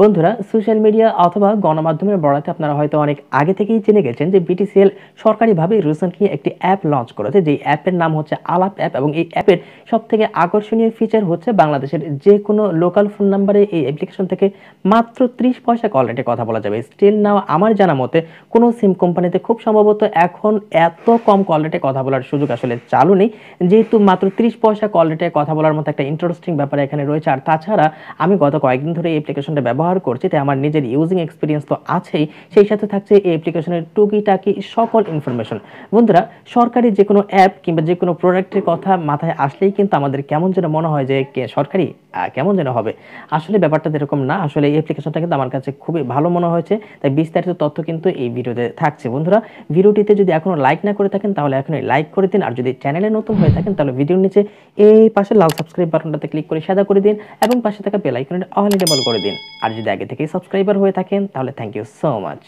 বন্ধুরা, social media অথবা গণমাধ্যমের বরাতে আপনারা হয়তো অনেক আগে থেকেই জেনে গেছেন যে বিটিসিএল সরকারিভাবে রিসেন্টলি একটি অ্যাপ লঞ্চ করেছে, যেই অ্যাপের নাম হচ্ছে আলাপ অ্যাপ। এবং এই অ্যাপের সবথেকে আকর্ষণীয় ফিচার হচ্ছে বাংলাদেশের যে কোনো লোকাল ফোন নাম্বারে এই অ্যাপ্লিকেশন থেকে মাত্র 30 পয়সা কল রেটে কথা বলা যাবে। স্টিল নাও আমার জানা মতে কোনো সিম কোম্পানিতে খুব সম্ভবত এখন এত কম কল রেটে কথা বলার সুযোগ আসলে চালু নেই, যেহেতু মাত্র 30 পয়সা কল রেটে কথা বলার মতো একটা ইন্টারেস্টিং ব্যাপার এখানে রয়েছে। আর তাছাড়া আমি গত কয়েকদিন ধরে এই অ্যাপ্লিকেশনটা ব্যবহার করছি, তাই আমার নিজের ইউজিং এক্সপিরিয়েন্স তো আছেই, সেই সাথে থাকছে এই অ্যাপ্লিকেশনের টুকিটাকি সকল ইনফরমেশন। বন্ধুরা, সরকারি যে কোনো অ্যাপ কিংবা যে কোনো প্রোডাক্টের কথা মাথায় আসলেই কিন্তু আমাদের কেমন যেন মনে হয় যে সরকারি কেমন যেন হবে। আসলে ব্যাপারটা এরকম না। আসলে এই অ্যাপ্লিকেশনটা কিন্তু আমার কাছে খুবই ভালো মনে হয়েছে, তাই বিস্তারিত তথ্য কিন্তু এই ভিডিওতে থাকছে। বন্ধুরা, ভিডিওটিতে যদি এখনো লাইক না করে থাকেন তাহলে এখনই লাইক করে দিন, আর যদি চ্যানেলে নতুন হয়ে থাকেন তাহলে ভিডিওর নিচে এই পাশে লাল সাবস্ক্রাইব বাটনটাতে ক্লিক করে সাদা করে দিন এবং পাশে থাকা বেল আইকনটা অল এনেবল করে দিন। আর যদি আগে থেকেই সাবস্ক্রাইবার হয়ে থাকেন তাহলে থ্যাংক ইউ সো মাচ।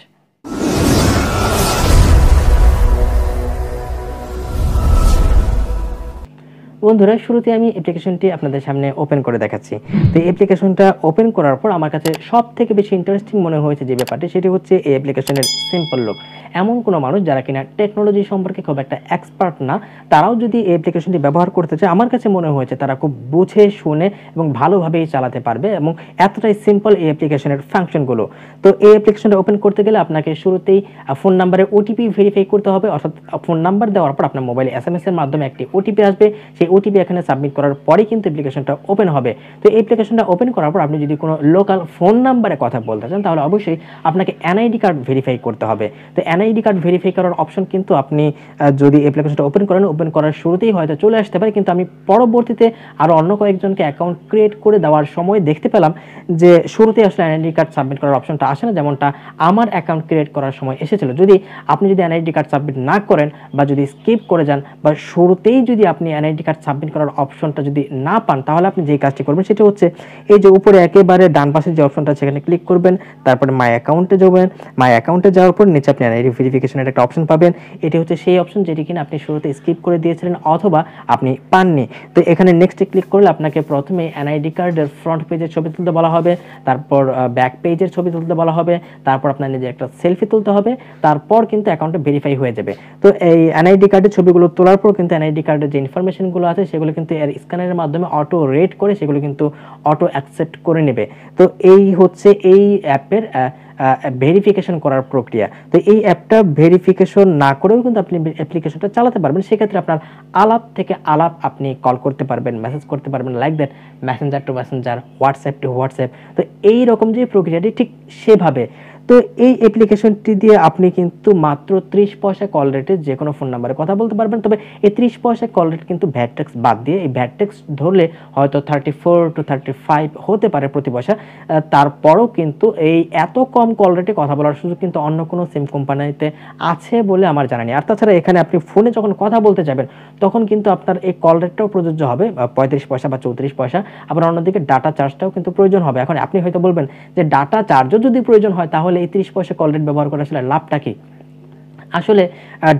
বন্ধুরা, শুরুতে আমি অ্যাপ্লিকেশনটি আপনাদের সামনে ওপেন করে দেখাচ্ছি। তো এই অ্যাপ্লিকেশনটা ওপেন করার পর আমার কাছে সব থেকে বেশি ইন্টারেস্টিং মনে হয়েছে যে ব্যাপারটি, সেটি হচ্ছে এই অ্যাপ্লিকেশনের সিম্পল লুক। এমন কোনো মানুষ যারা কিনা টেকনোলজি সম্পর্কে খুব একটা এক্সপার্ট না, তারাও যদি এই অ্যাপ্লিকেশনটি ব্যবহার করতে চায়, আমার কাছে মনে হয়েছে তারা খুব বুঝে শুনে এবং ভালোভাবেই চালাতে পারবে, এবং এতটাই সিম্পল এই অ্যাপ্লিকেশনের ফাংশনগুলো। তো এই অ্যাপ্লিকেশনটা ওপেন করতে গেলে আপনাকে শুরুতেই ফোন নাম্বারে ওটিপি ভেরিফাই করতে হবে, অর্থাৎ ফোন নাম্বার দেওয়ার পর আপনার মোবাইলে SMS এর মাধ্যমে একটি ওটিপি আসবে। সেই ওটিপি এখানে সাবমিট করার পরেই কিন্তু অ্যাপ্লিকেশনটা ওপেন হবে। তো এই অ্যাপ্লিকেশনটা ওপেন করার পর আপনি যদি কোনো লোকাল ফোন নাম্বারে কথা বলতে চান তাহলে অবশ্যই আপনাকে এনআইডি কার্ড ভেরিফাই করতে হবে। তো এনআইডি কার্ড ভেরিফাই করার অপশন কিন্তু আপনি যদি অ্যাপ্লিকেশনটা ওপেন করার শুরুতেই হয়তো চলে আসতে পারে, কিন্তু আমি পরবর্তীতে আরও অন্য কয়েকজনকে অ্যাকাউন্ট ক্রিয়েট করে দেওয়ার সময় দেখতে পেলাম যে শুরুতেই আসলে এনআইডি কার্ড সাবমিট করার অপশনটা আসে না, যেমনটা আমার অ্যাকাউন্ট ক্রিয়েট করার সময় এসেছিল। আপনি যদি এনআইডি কার্ড সাবমিট না করেন বা যদি স্কিপ করে যান বা শুরুতেই যদি আপনি এনআইডি কার্ড সাবমিট করার অপশনটা যদি না পান, তাহলে আপনি যে কাজটি করবেন সেটা হচ্ছে এই যে উপরে একেবারে ডান পাশে যে অপশনটা সেখানে ক্লিক করবেন, তারপরে মাই অ্যাকাউন্টে যাবেন। মাই অ্যাকাউন্টে যাওয়ার পর নিচে আপনি এনআইডি ভেরিফিকেশনের একটা অপশন পাবেন। এটি হচ্ছে সেই অপশন যেটি কিনা আপনি শুরুতে স্কিপ করে দিয়েছিলেন অথবা আপনি পাননি। তো এখানে নেক্সটে ক্লিক করলে আপনাকে প্রথমে এনআইডি কার্ডের ফ্রন্ট পেজের ছবি তুলতে বলা হবে, তারপর ব্যাক পেজের ছবি তুলতে বলা হবে, তারপর আপনার নিজে একটা সেলফি তুলতে হবে, তারপর কিন্তু অ্যাকাউন্টে ভেরিফাই হয়ে যাবে। তো এই এনআইডি কার্ডের ছবিগুলো তোলার পর কিন্তু এনআইডি কার্ডের যে ইনফরমেশনগুলো আছে সেগুলো কিন্তু এর স্ক্যানারের মাধ্যমে অটো রেট করে সেগুলো কিন্তু অটো অ্যাকসেপ্ট করে নেবে। তো এই হচ্ছে এই অ্যাপের ভেরিফিকেশন করার প্রক্রিয়া। তো এই অ্যাপটা ভেরিফিকেশন না করেও কিন্তু আপনি অ্যাপ্লিকেশনটা চালাতে পারবেন। সেক্ষেত্রে আপনার আলাপ থেকে আলাপ আপনি কল করতে পারবেন, মেসেজ করতে পারবেন, like that, messenger to messenger, WhatsApp to WhatsApp. তো এই রকম যে প্রক্রিয়াটি ঠিক সেভাবে। তো এই অ্যাপ্লিকেশনটি দিয়ে আপনি কিন্তু মাত্র 30 পয়সা কল রেটে যে কোনো ফোন নাম্বারে কথা বলতে পারবেন। তবে এই 30 পয়সা কল রেট কিন্তু ভ্যাট ট্যাক্স বাদ দিয়ে, এই ভ্যাট ট্যাক্স ধরলে হয়তো 34 to 35 হতে পারে প্রতি পয়সা। তারপরও কিন্তু এই এত কম কল রেটে কথা বলার সুযোগ কিন্তু অন্য কোনো সিম কোম্পানিতে আছে বলে আমার জানা নেই। আর তাছাড়া এখানে আপনি ফোনে যখন কথা বলতে যাবেন তখন কিন্তু আপনার এই কল রেটটাও প্রযোজ্য হবে 35 পয়সা বা 34 পয়সা। আবার অন্যদিকে ডাটা চার্জটাও কিন্তু প্রয়োজন হবে। এখন আপনি হয়তো বলবেন যে ডাটা চার্জও যদি প্রয়োজন হয় তাহলে এই 30 পয়সা কল রেট ব্যবহার করে আসলে লাভটা কি? আসলে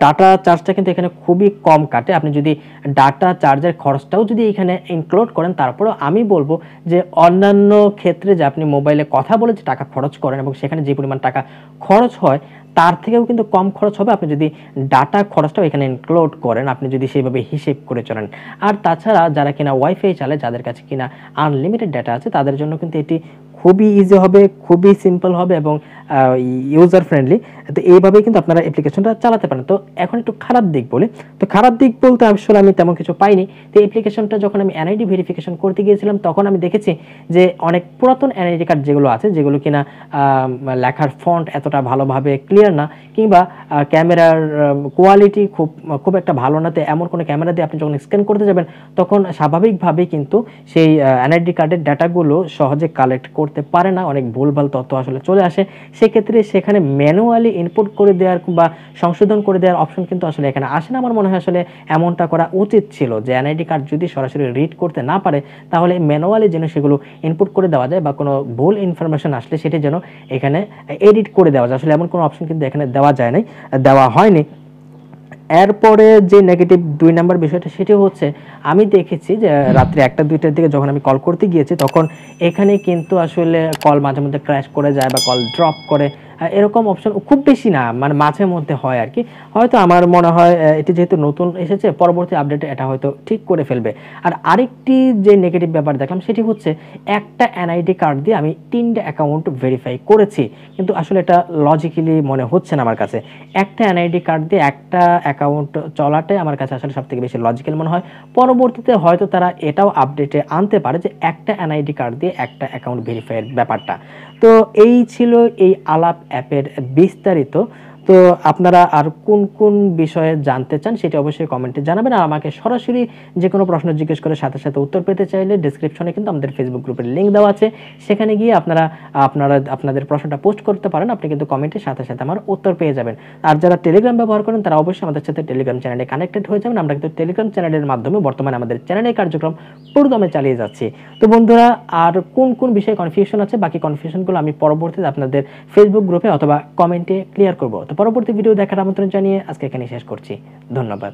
ডাটা চার্জটা কিন্তু এখানে খুবই কম কাটে। আপনি যদি ডাটা চার্জের খরচটাও যদি এখানে ইনক্লুড করেন, তারপরেও আমি বলবো যে অন্যান্য ক্ষেত্রে যে আপনি মোবাইলে কথা বলে যে টাকা খরচ করেন এবং সেখানে যে পরিমাণ টাকা খরচ হয় তার থেকেও কিন্তু কম খরচ হবে আপনি যদি ডাটা খরচটাও এখানে ইনক্লুড করেন, আপনি যদি সেইভাবে হিসেব করে চলেন। আর তাছাড়া যারা কিনা ওয়াইফাই চালায়, যাদের কাছে কিনা আনলিমিটেড ডাটা আছে, তাদের জন্য কিন্তু এটি খুবই ইজি হবে, খুবই সিম্পল হবে এবং ইউজার ফ্রেন্ডলি। তো এইভাবেই কিন্তু আপনারা অ্যাপ্লিকেশনটা চালাতে পারেন। তো এখন একটু খারাপ দিক বলি। তো খারাপ দিক বলতে আসলে আমি তেমন কিছু পাইনি। তো অ্যাপ্লিকেশনটা যখন আমি এনআইডি ভেরিফিকেশন করতে গিয়েছিলাম তখন আমি দেখেছি যে অনেক পুরাতন এনআইডি কার্ড যেগুলো আছে, যেগুলো কিনা লেখার ফন্ট এতটা ভালোভাবে ক্লিয়ার না কিংবা ক্যামেরার কোয়ালিটি খুব একটা ভালো না, তো এমন কোনো ক্যামেরা দিয়ে আপনি যখন স্ক্যান করতে যাবেন তখন স্বাভাবিকভাবেই কিন্তু সেই এনআইডি কার্ডের ডাটাগুলো সহজে কালেক্ট করতে পারে না, অনেক ভুলভাল তথ্য আসলে চলে আসে। সেক্ষেত্রে সেখানে ম্যানুয়ালি ইনপুট করে দেওয়ার বা সংশোধন করে দেওয়ার অপশন কিন্তু আসলে এখানে আসে না। আমার মনে হয় আসলে এমনটা করা উচিত ছিল যে এনআইডি কার্ড যদি সরাসরি রিড করতে না পারে তাহলে ম্যানুয়ালি যেন সেগুলো ইনপুট করে দেওয়া যায় বা কোনো ভুল ইনফরমেশন আসলে সেটি যেন এখানে এডিট করে দেওয়া যায়। আসলে এমন কোনো অপশন কিন্তু এখানে দেওয়া হয়নি। এরপরে যে নেগেটিভ 2 নাম্বার বিষয়টা সেটি হচ্ছে আমি দেখেছি যে রাত্রি 1টা-2টার দিকে যখন আমি কল করতে গিয়েছি তখন এখানে কিন্তু আসলে কল মাঝে মধ্যে ক্র্যাশ করে যায় বা কল ড্রপ করে, এরকম অপশন খুব বেশি না, মানে মাঝে মধ্যে হয় আর কি। হয়তো আমার মনে হয় এটি যেহেতু নতুন এসেছে পরবর্তী আপডেটে এটা হয়তো ঠিক করে ফেলবে। আর আরেকটি যে নেগেটিভ ব্যাপার দেখলাম সেটি হচ্ছে একটা এনআইডি কার্ড দিয়ে আমি 3টে অ্যাকাউন্ট ভেরিফাই করেছি, কিন্তু আসলে এটা লজিক্যালি মনে হচ্ছে না আমার কাছে। একটা এনআইডি কার্ড দিয়ে একটা অ্যাকাউন্ট চলাটাই আমার কাছে আসলে সবথেকে বেশি লজিক্যাল মনে হয়। পরবর্তীতে হয়তো তারা এটাও আপডেটে আনতে পারে যে একটা এনআইডি কার্ড দিয়ে একটা অ্যাকাউন্ট ভেরিফাইয়ের ব্যাপারটা। তো এই ছিল এই আলাপ অ্যাপের বিস্তারিত। তো আপনারা আর কোন কোন বিষয়ে জানতে চান সেটা অবশ্যই কমেন্টে জানাবেন। আর আমাকে সরাসরি যে কোনো প্রশ্ন জিজ্ঞেস করে সাথে সাথে উত্তর পেতে চাইলে ডেসক্রিপশনে কিন্তু আমাদের ফেসবুক গ্রুপের লিঙ্ক দেওয়া আছে, সেখানে গিয়ে আপনাদের প্রশ্নটা পোস্ট করতে পারেন। আপনি কিন্তু কমেন্টের সাথে সাথে আমার উত্তর পেয়ে যাবেন। আর যারা টেলিগ্রাম ব্যবহার করেন তারা অবশ্যই আমাদের সাথে টেলিগ্রাম চ্যানেলে কানেক্টেড হয়ে যাবেন। আমরা কিন্তু টেলিগ্রাম চ্যানেলের মাধ্যমে বর্তমানে আমাদের চ্যানেলের কার্যক্রম পুরোদমে চালিয়ে যাচ্ছি। তো বন্ধুরা, আর কোন কোন বিষয়ে কনফিউশন আছে, বাকি কনফিউশনগুলো আমি পরবর্তীতে আপনাদের ফেসবুক গ্রুপে অথবা কমেন্টে ক্লিয়ার করব। তো পরবর্তী ভিডিও দেখার আমন্ত্রণ জানিয়ে আজকে এখানে শেষ করছি। ধন্যবাদ।